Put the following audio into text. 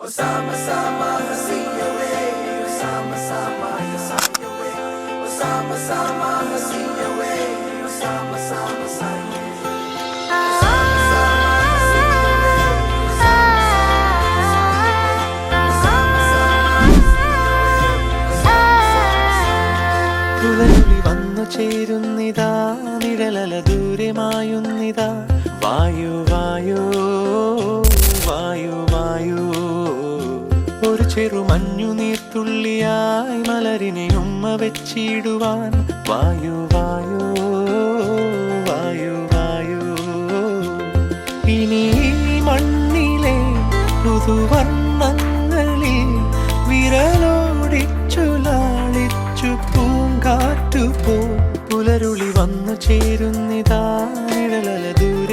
Sama-sama hasiyawe, sama-sama yasayawe, sama-sama hasiyawe, sama-sama sayawe. പുലരുളി വന്നു ചേരുന്നിതാ, നിഴലല ദൂരെ മായുന്നിതാ. വായു വായു വായു വായു, ഒരു ചെറു മഞ്ഞു നീർത്തുള്ളിയായി മലരിനെ ഉമ്മ വെച്ചിടുവാൻ. വായു വായു വായു വായു, ഇനി ഈ മണ്ണിലെ പുതുവർണ്ണങ്ങളിൽ വിരലോടിച്ചു ലാളിച്ചു പൂങ്കാറ്റുപോ. പുലരുളി വന്നു ചേരുന്നിതാ, നിഴലല ദൂരെ